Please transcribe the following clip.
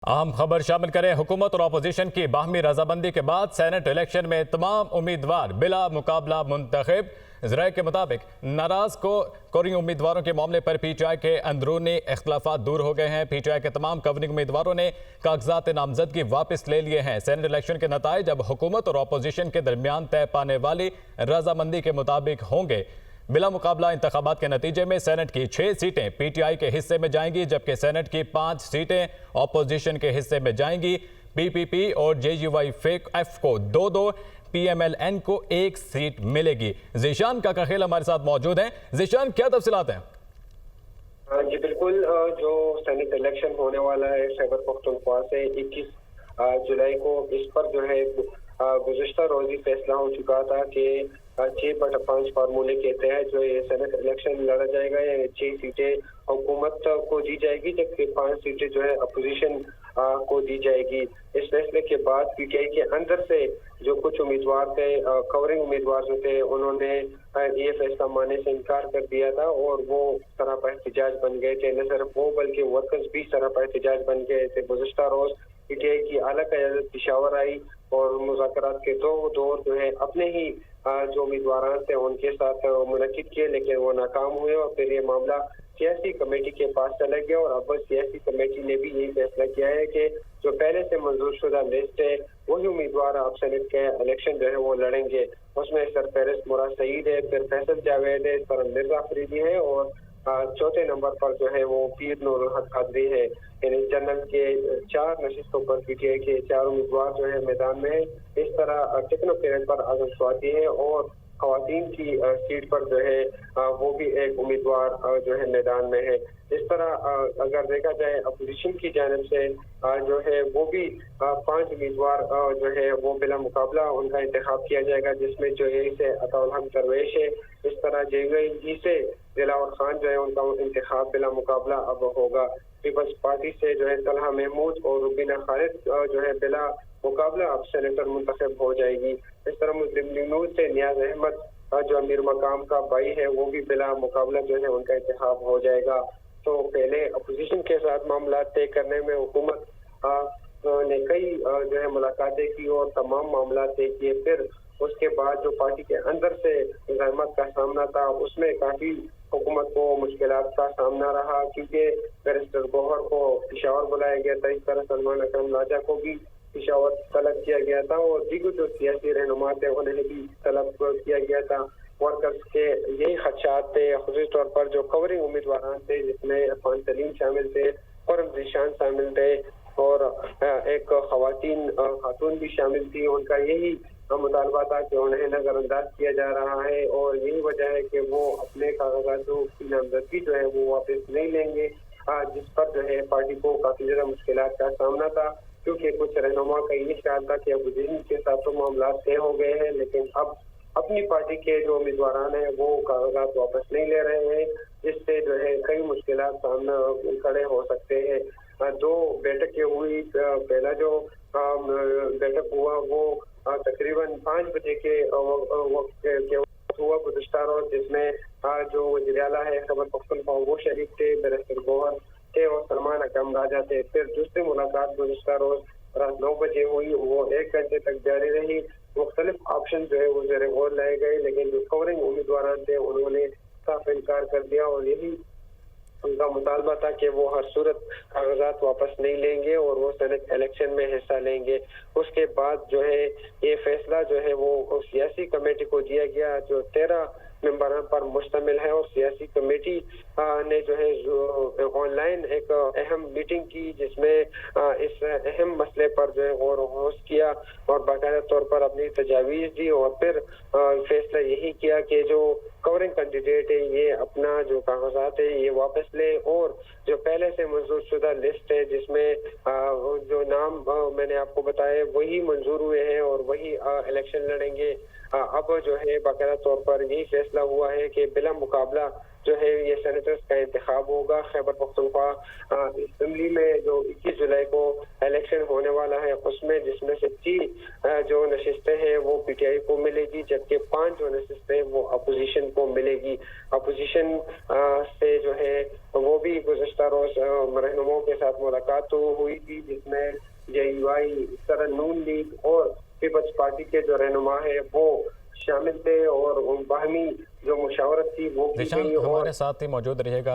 अहम खबर शामिल करें। हुकूमत और अपोजिशन की बाहमी रजामंदी के बाद सेनेट इलेक्शन में तमाम उम्मीदवार बिला मुकाबला मुंतखब। ज़राए के मुताबिक नाराज कोरिंग उम्मीदवारों के मामले पर PTI के अंदरूनी इख्तलाफात दूर हो गए हैं। PTI के तमाम कवरिंग उम्मीदवारों ने कागजात नामजदगी वापस ले लिए हैं। सेनेट इलेक्शन के नताइज अब हुकूमत और अपोजिशन के दरमियान तय पाने वाली रजामंदी के मुताबिक होंगे। बिला मुकाबला इंतखाबात के नतीजे में सेनेट की 6 सीटें PTI के हिस्से में जाएंगी, जबकि सेनेट की 5 सीटें अपोजिशन के हिस्से में जाएंगी। PPP और JUIF को 2-2, PMLN को 1 सीट मिलेगी। ज़ीशान काकाखेल हमारे साथ मौजूद हैं। ज़ीशान, क्या तफसीलात हैं? जी बिल्कुल, जो सेनेट इलेक्शन होने वाला है खैबर पख्तूनख्वा से 21 जुलाई को, इस पर जो है गुज़िश्ता रोज़ी फैसला हो चुका था कि 6/5 फार्मूले के तहत जो ये सेनेट इलेक्शन लड़ा जाएगा। ये 6 सीटें हुकूमत को दी जाएगी, जबकि 5 सीटें जो है अपोजिशन को दी जाएगी। इस फैसले के बाद PTI के अंदर से जो कुछ उम्मीदवार थे, कवरिंग उम्मीदवार जो थे, उन्होंने ये फैसला मानने से इनकार कर दिया था और वो सरापा एहतजाज बन गए थे। न सिर्फ वो बल्कि वर्कर्स भी सरापा एहतजाज बन गए थे। गुज़िश्ता रोज PTI की आला क़यादत पेशावर आई और मुज़ाकरात के 2 दौर जो है अपने ही जो उम्मीदवार थे उनके साथ मुनक़िद किए, लेकिन वो नाकाम हुए और फिर ये मामला सियासी कमेटी के पास चला गया। और अब सियासी कमेटी ने भी यही फैसला किया है कि जो पहले से मंजूर शुदा लिस्ट है वही उम्मीदवार अब सेनेट के इलेक्शन जो है वो लड़ेंगे। उसमें सरफहरिस्त मुराद सईद है, फिर फैसल जावेद है, सरम मिर्जा अफरीदी है और चौथे नंबर पर जो है वो पीर नूरुल हक कादरी है। यानी जनरल के 4 नशिस्तों पर PTI के 4 उम्मीदवार जो है मैदान में है। इस तरह टेक्नोक्रेट पर आजम स्वाति है और खवातीन की सीट पर जो है वो भी एक उम्मीदवार जो है मैदान में है। इस तरह अगर देखा जाए अपोजिशन की जानिब से जो है वो भी 5 उम्मीदवार जो है वो बिला मुकाबला उनका इंतखाब किया जाएगा, जिसमें जो है से अताउल हक दरवेश है। इस तरह JUIF से दिलावर खान जो है उनका इंतखाब बिला मुकाबला अब होगा। पीपल्स पार्टी से जो है तलहा महमूद और रुबीना खालिद जो है बिला मुकाबला अब सेनेटर मुंतखब हो जाएगी। इस तरह मुस्लिम लीग नून से नियाज अहमद जो अमीर मकाम का भाई है वो भी बिला मुकाबला जो है उनका इंतखाब हो जाएगा। तो पहले अपोजिशन के साथ मामला तय करने में हुकूमत ने कई जो है मुलाकातें की और तमाम मामला तय किए। फिर उसके बाद जो पार्टी के अंदर से ज़हमत का सामना था उसमें काफ़ी हुकूमत को मुश्किलात का सामना रहा, क्योंकि बैरिस्टर गौहर को पेशावर बुलाया गया था। इस तरह सलमान अकरम राजा को भी पेशावर तलब किया गया था और दीगर जो सियासी रहनुमा थे उन्हें भी तलब किया गया था। वर्कर्स के यही खदशात थे, ख़ुसूसी तौर पर जो कवरिंग उम्मीदवार थे जिसमें अफान सलीम शामिल थे, खुर्रम ज़ीशान शामिल थे और एक खातून भी शामिल थी। उनका यही मुतालबा था कि उन्हें नज़रअंदाज किया जा रहा है और यही वजह है कि वो अपने कागजातों की नामजदगी जो है वो वापस नहीं लेंगे, जिस पर जो है पार्टी को काफ़ी ज़्यादा मुश्किलात का सामना था, क्योंकि कुछ रहनुमा का ये ख्याल था कि अपोजिशन के साथ तो मामला तय हो गए हैं, लेकिन अब अपनी पार्टी के जो उम्मीदवार हैं वो कागजात वापस नहीं ले रहे हैं, जिससे जो है कई मुश्किलात सामना खड़े हो सकते हैं। 2 बैठकें हुई। पहला जो बैठक हुआ वो तकरीबन 5 बजे के वक्त हुआ गुज़िश्ता रोज, जिसमें जो वज़ीर आला है खैबर पख्तूनख्वा वो शरीक थे, बैरिस्टर गौहर थे और सलमान अकरम राजा थे। फिर दूसरी मुलाकात गुज़िश्ता रोज रात 9 बजे हुई, वो 1 घंटे तक जारी रही। मुख्तलिफ ऑप्शन जो है वो ज़ेर गौर लाए गए, लेकिन जो कवरिंग उम्मीदवार थे उन्होंने साफ इनकार कर दिया और यही उनका मुतालबा था कि वो हर सूरत कागजात वापस नहीं लेंगे और वो सेनेट इलेक्शन में हिस्सा लेंगे। उसके बाद जो है ये फैसला जो है वो सियासी कमेटी को दिया गया, जो 13 मेंबरों पर मुश्तमिल है और सियासी कमेटी ने जो है ऑनलाइन एक अहम मीटिंग की, जिसमें इस अहम मसले पर जो है गौर होश किया और बाकायदा तौर पर अपनी तजावीज़ दी और फिर फैसला यही किया कि जो कवरिंग कैंडिडेट है ये अपना जो कागजात है ये वापस ले और जो पहले से मंजूर शुदा लिस्ट है जिसमें जो नाम मैंने आपको बताया वही मंजूर हुए हैं और वही इलेक्शन लड़ेंगे। अब जो है बाकायदा तौर पर यही फैसला हुआ है कि बिला मुकाबला जो है ये सेनेटर्स का इंतखाब होगा। खैबर पख्तूनख्वा असेंबली में जो 21 जुलाई को इलेक्शन होने वाला है उसमें जिसमें से 3 जो नशिस्तें हैं वो PTI को मिलेगी, जबकि 5 जो नशिस्तें वो अपोजिशन ان کو ملے گی. اپوزیشن سے جو ہے وہ بھی گزشتہ روز رہنماؤں کے ساتھ ملاقات ہوئی تھی, جس میں JUI, اس طرح نون لیگ اور پیپلز پارٹی کے جو رہنما ہیں وہ شامل تھے, اور باہمی جو مشاورت تھی وہ کی گئی. ہمارے ساتھ ہی موجود رہیے گا.